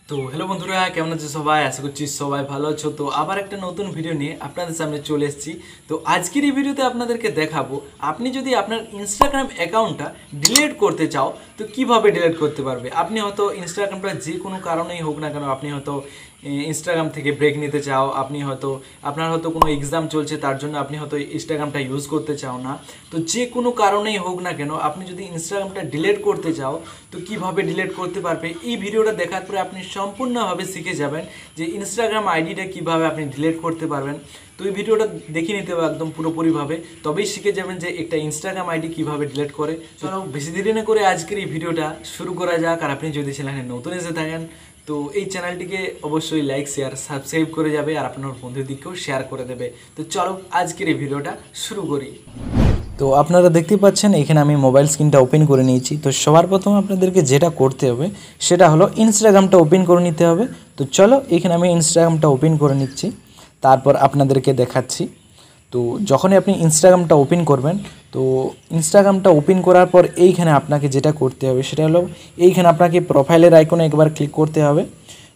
তো হ্যালো বন্ধুরা, কেমন আছো সবাই? আশা করছি সবাই ভালো আছো। তো আবার একটা নতুন ভিডিও নিয়ে আপনাদের সামনে চলে এসেছি। তো আজকের এই ভিডিওতে আপনাদেরকে দেখাবো, আপনি যদি আপনার ইনস্টাগ্রাম অ্যাকাউন্টটা ডিলিট করতে চাও তো কিভাবে ডিলিট করতে পারবে। আপনি হয়তো ইনস্টাগ্রামটা যে কোনো কারণেই হোক না কেন, আপনি হয়তো ইনস্টাগ্রাম থেকে ব্রেক নিতে চাও, আপনি হয়তো আপনার হয়তো কোনো এক্সাম চলছে, তার জন্য আপনি হয়তো ইনস্টাগ্রামটা ইউজ করতে চাও না। তো যে কোনো কারণেই হোক না কেন, আপনি যদি ইনস্টাগ্রামটা ডিলিট করতে চাও তো কিভাবে ডিলিট করতে পারবে। এই ভিডিওটা দেখার পরে আপনি সম্পূর্ণভাবে শিখে যাবেন যে ইনস্টাগ্রাম আইডিটা কিভাবে আপনি ডিলিট করতে পারবেন। তো এই ভিডিওটা দেখে নিতে হবে একদম পুরোপুরিভাবে, তবেই শিখে যাবেন যে একটা ইনস্টাগ্রাম আইডি কিভাবে ডিলিট করে। চলো বেশি দেরি না করে আজকের এই ভিডিওটা শুরু করা যাক। আর আপনি যদি চ্যানেলে নতুন এসে থাকেন তো এই চ্যানেলটিকে অবশ্যই লাইক শেয়ার সাবস্ক্রাইব করে যাবে আর আপনার বন্ধুদেরকেও শেয়ার করে দেবে। তো চলো আজকের এই ভিডিওটা শুরু করি। তো আপনারা দেখতে পাচ্ছেন এখানে আমি মোবাইল স্ক্রিনটা ওপেন করে নিয়েছি। তো সবার প্রথমে আপনাদেরকে যেটা করতে হবে সেটা হলো ইনস্টাগ্রামটা ওপেন করে নিতে হবে। তো চলো এখানে আমি ইনস্টাগ্রামটা ওপেন করে নিচ্ছি, তারপর আপনাদেরকে দেখাচ্ছি। তো যখনই আপনি ইনস্টাগ্রামটা ওপেন করবেন, তো ইনস্টাগ্রামটা ওপেন করার পর এইখানে আপনাকে যেটা করতে হবে সেটা হলো এইখানে আপনাকে প্রোফাইলের আইকনে একবার ক্লিক করতে হবে।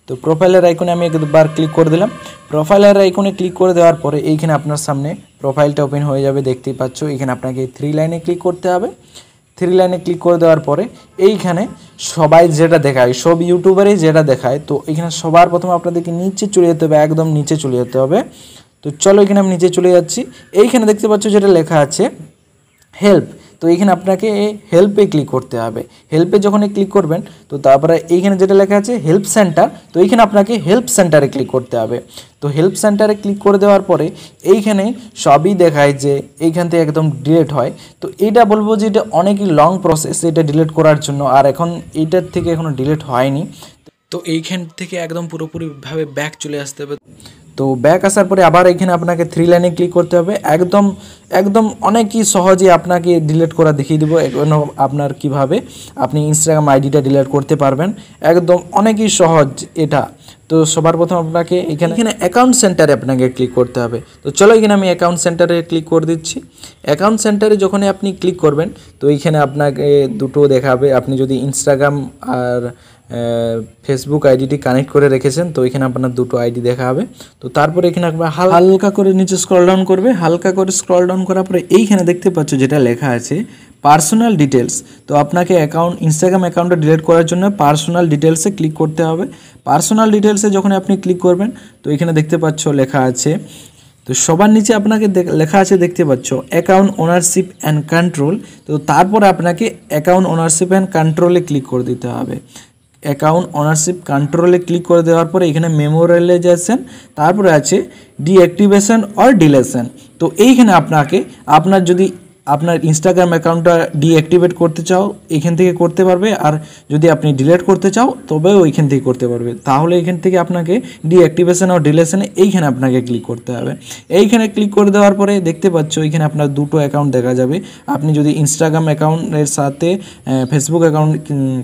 তো প্রোফাইলের আইকনে আমি একবার ক্লিক করে দিলাম। প্রোফাইলের আইকনে ক্লিক করে দেওয়ার পরে এইখানে আপনার সামনে প্রোফাইলটা ওপেন হয়ে যাবে, দেখতেই পাচ্ছ। এখানে আপনাকে থ্রি লাইনে ক্লিক করতে হবে। থ্রি লাইনে ক্লিক করে দেওয়ার পরে এইখানে সবাই যেটা দেখায়, সব ইউটিউবারই যেটা দেখায়, তো এখানে সবার প্রথমে আপনাদেরকে নিচে চলে যেতে হবে, একদম নিচে চলে যেতে হবে। তো চলো এখানে আমি নিচে চলে যাচ্ছি। এইখানে দেখতে পাচ্ছ যেটা লেখা আছে হেল্প। তো এইখানে আপনাকে হেল্পে ক্লিক করতে হবে। হেল্পে যখন ক্লিক করবেন তো তারপরে এইখানে যেটা লেখা আছে হেল্প সেন্টার, তো এইখানে আপনাকে হেল্প সেন্টারে ক্লিক করতে হবে। তো হেল্প সেন্টারে ক্লিক করে দেওয়ার পরে এইখানে সবই দেখায় যে এইখান থেকে একদম ডিলিট হয়। তো এইটা বলবো যে এটা অনেকই লং প্রসেস এটা ডিলিট করার জন্য, আর এখন এইটার থেকে এখনও ডিলিট হয়নি। তো এইখান থেকে একদম পুরোপুরিভাবে ব্যাক চলে আসতে হবে। তো ব্যাক আসার পরে আবার এখানে আপনাকে থ্রি লাইনে ক্লিক করতে হবে। একদম একদম অনেকই সহজে আপনাকে ডিলিট করা দেখিয়ে দেবো এখন আপনার কিভাবে আপনি ইনস্টাগ্রাম আইডিটা ডিলিট করতে পারবেন। একদম অনেকই সহজ এটা। তো সবার প্রথম আপনাকে এখানে অ্যাকাউন্ট সেন্টারে আপনাকে ক্লিক করতে হবে। তো চলো এখানে আমি অ্যাকাউন্ট সেন্টারে ক্লিক করে দিচ্ছি। অ্যাকাউন্ট সেন্টারে যখনই আপনি ক্লিক করবেন তো এইখানে আপনাকে দুটো দেখাবে। আপনি যদি ইনস্টাগ্রাম আর ফেসবুক আইডিটি কানেক্ট করে রেখেছেন তো এখানে আপনার দুটো আইডি দেখা হবে। তো তারপরে এখানে আপনার হালকা করে নিচে স্ক্রল ডাউন করবে। হালকা করে স্ক্রল ডাউন করার পরে এইখানে দেখতে পাচ্ছ যেটা লেখা আছে পার্সোনাল ডিটেলস। তো আপনাকে ইনস্টাগ্রাম অ্যাকাউন্টটা ডিলিট করার জন্য পার্সোনাল ডিটেলসে ক্লিক করতে হবে। পার্সোনাল ডিটেলসে যখন আপনি ক্লিক করবেন তো এখানে দেখতে পাচ্ছ লেখা আছে, তো সবার নিচে আপনাকে লেখা আছে দেখতে পাচ্ছ অ্যাকাউন্ট ওনারশিপ অ্যান্ড কন্ট্রোল। তো তারপর আপনাকে অ্যাকাউন্ট ওনারশিপ অ্যান্ড কন্ট্রোলে ক্লিক করে দিতে হবে। অ্যাকাউন্ট ওনারশিপ কন্ট্রোলে ক্লিক করে দেওয়ার পরে এখানে মেমোরিয়ালাইজেশন, তারপরে আছে ডিঅ্যাক্টিভেশন অর ডিলেশন। তো এইখানে আপনার যদি আপনার ইনস্টাগ্রাম অ্যাকাউন্টটা ডিঅ্যাক্টিভেট করতে চাও এখান থেকে করতে পারবে, আর যদি আপনি ডিলিট করতে চাও তবেও ওইখান থেকে করতে পারবে। তাহলে এখান থেকে আপনাকে ডিঅ্যাক্টিভেশন ও ডিলেশনে এইখানে আপনাকে ক্লিক করতে হবে। এইখানে ক্লিক করে দেওয়ার পরে দেখতে পাচ্ছ এইখানে আপনার দুটো অ্যাকাউন্ট দেখা যাবে। আপনি যদি ইনস্টাগ্রাম অ্যাকাউন্টের সাথে ফেসবুক অ্যাকাউন্ট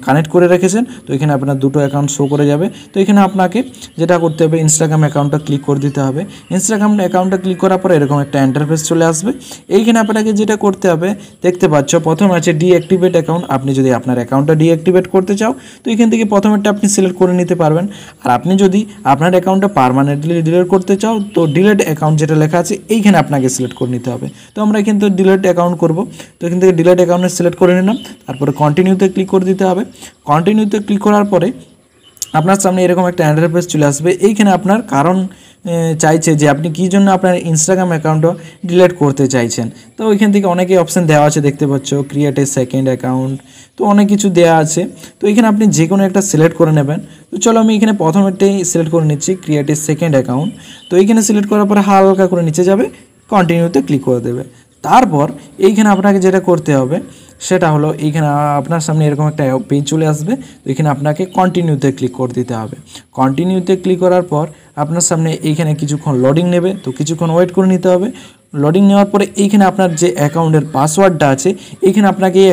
কানেক্ট করে রেখেছেন তো এখানে আপনার দুটো অ্যাকাউন্ট শো করে যাবে। তো এখানে আপনাকে যেটা করতে হবে ইনস্টাগ্রাম অ্যাকাউন্টটা ক্লিক করে দিতে হবে। ইনস্টাগ্রাম অ্যাকাউন্টটা ক্লিক করার পরে এরকম একটা ইন্টারফেস চলে আসবে। এইখানে আপনাকে যেটা করতে হবে দেখতে পাচ্ছ প্রথম আছে ডিঅ্যাক্টিভেট অ্যাকাউন্ট। আপনি যদি আপনার অ্যাকাউন্টটা ডিঅ্যাক্টিভেট করতে চাও তো এখান থেকে প্রথমেরটা আপনি সিলেক্ট করে নিতে পারবেন। আর আপনি যদি আপনার অ্যাকাউন্টটা পার্মানেন্টলি ডিলিট করতে চাও তো ডিলিট অ্যাকাউন্ট যেটা লেখা আছে এইখানে আপনাকে সিলেক্ট করে নিতে হবে। তো আমরা এখান থেকে ডিলিট অ্যাকাউন্ট করব। তো এখান থেকে ডিলিট অ্যাকাউন্টে সিলেক্ট করে নিলাম, তারপরে কন্টিনিউতে ক্লিক করে দিতে হবে। কন্টিনিউতে ক্লিক করার পরে আপনার সামনে এরকম একটা ইন্টারফেস চলে আসবে। এইখানে আপনার কারণ চাইছে যে আপনি কী জন্য আপনার ইনস্টাগ্রাম অ্যাকাউন্টও ডিলিট করতে চাইছেন। তো ওইখান থেকে অনেকেই অপশান দেওয়া আছে দেখতে পাচ্ছ, ক্রিয়েট এ সেকেন্ড অ্যাকাউন্ট, তো অনেক কিছু দেওয়া আছে। তো এখানে আপনি যে কোনো একটা সিলেক্ট করে নেবেন। তো চলো আমি এখানে প্রথমেরটাই সিলেক্ট করে নিচ্ছি, ক্রিয়েট এ সেকেন্ড অ্যাকাউন্ট। তো এইখানে সিলেক্ট করার পরে হালকা করে নিচে যাবে, কন্টিনিউতে ক্লিক করে দেবে। তারপর এইখানে আপনাকে যেটা করতে হবে সেটা হলো এইখানে আপনার সামনে এরকম একটা পেজ চলে আসবে। তো এখানে আপনাকে কন্টিনিউতে ক্লিক করে দিতে হবে। কন্টিনিউতে ক্লিক করার পর আপনার সামনে এইখানে কিছুক্ষণ লোডিং নেবে, তো কিছুক্ষণ ওয়েট করে নিতে হবে। লোডিং নেওয়ার পরে এইখানে আপনার যে অ্যাকাউন্টের পাসওয়ার্ডটা আছে এইখানে আপনাকে এই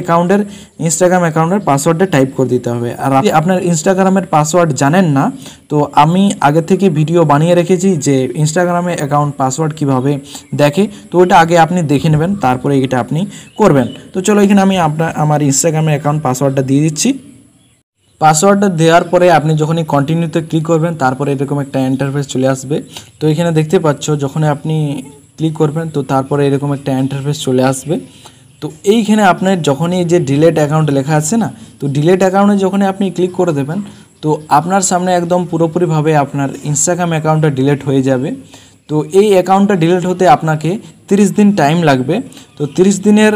ইনস্টাগ্রাম অ্যাকাউন্টের পাসওয়ার্ডটা টাইপ করে দিতে হবে। আর আপনি আপনার ইনস্টাগ্রামের পাসওয়ার্ড জানেন না তো আমি আগে থেকে ভিডিও বানিয়ে রেখেছি যে ইনস্টাগ্রামে অ্যাকাউন্ট পাসওয়ার্ড কিভাবে দেখে, তো ওটা আগে আপনি দেখে নেবেন, তারপরে এটা আপনি করবেন। তো চলো এখানে আমি আমার ইনস্টাগ্রামের অ্যাকাউন্ট পাসওয়ার্ডটা দিয়ে দিচ্ছি। পাসওয়ার্ডটা দেওয়ার পরে আপনি যখনই কন্টিনিউতে ক্লিক করবেন তারপরে এরকম একটা ইন্টারফেস চলে আসবে। তো এখানে দেখতে পাচ্ছ যখন আপনি ক্লিক করবেন তো তারপরে এরকম একটা ইন্টারফেস চলে আসবে। তো এইখানে আপনার যখনই যে ডিলেট অ্যাকাউন্ট লেখা আছে না, তো ডিলেট অ্যাকাউন্টে যখনই আপনি ক্লিক করে দেবেন তো আপনার সামনে একদম পুরোপুরিভাবে আপনার ইনস্টাগ্রাম অ্যাকাউন্টটা ডিলেট হয়ে যাবে। তো এই অ্যাকাউন্টটা ডিলেট হতে আপনাকে 30 দিন টাইম লাগবে। তো 30 দিনের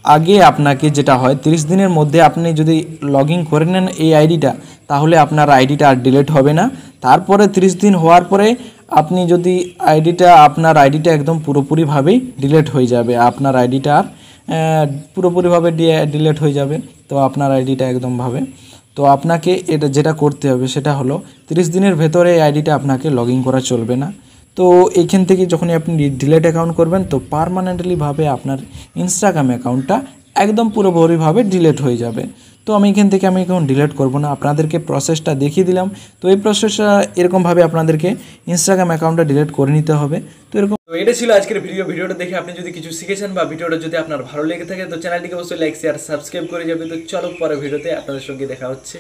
আগে আপনাকে যেটা হয় 30 দিনের মধ্যে আপনি যদি লগ ইন করে নেন এই আইডিটা, তাহলে আপনার আইডিটা আর ডিলিট হবে না। তারপরে 30 দিন হওয়ার পরে আপনি যদি আপনার আইডিটা একদম পুরোপুরিভাবেই ডিলিট হয়ে যাবে, আপনার আইডিটা আর পুরোপুরিভাবে ডিলিট হয়ে যাবে। তো আপনার আইডিটা একদমভাবে, তো আপনাকে এটা যেটা করতে হবে সেটা হলো 30 দিনের ভেতরে এই আইডিটা আপনাকে লগ ইন করা চলবে না। তো এইখান থেকে যখনই আপনি ডিলেট অ্যাকাউন্ট করবেন তো পার্মানেন্টলিভাবে আপনার ইনস্টাগ্রাম অ্যাকাউন্টটা একদম পুরোপুরিভাবে ডিলেট হয়ে যাবে। তো আমি এখন ডিলেট করব না, আপনাদেরকে প্রসেসটা দেখিয়ে দিলাম। তো এই প্রসেসটা এরকমভাবে আপনাদেরকে ইনস্টাগ্রাম অ্যাকাউন্টটা ডিলেট করে নিতে হবে। তো এটা ছিল আজকের ভিডিওটা দেখে আপনি যদি কিছু শিখেছেন বা ভিডিওটা যদি আপনার ভালো লেগে থাকে তো চ্যানেলটিকে অবশ্যই লাইক শেয়ার সাবস্ক্রাইব করে যাবে। তো চলো পরে ভিডিওতে আপনাদের সঙ্গে দেখা হচ্ছে।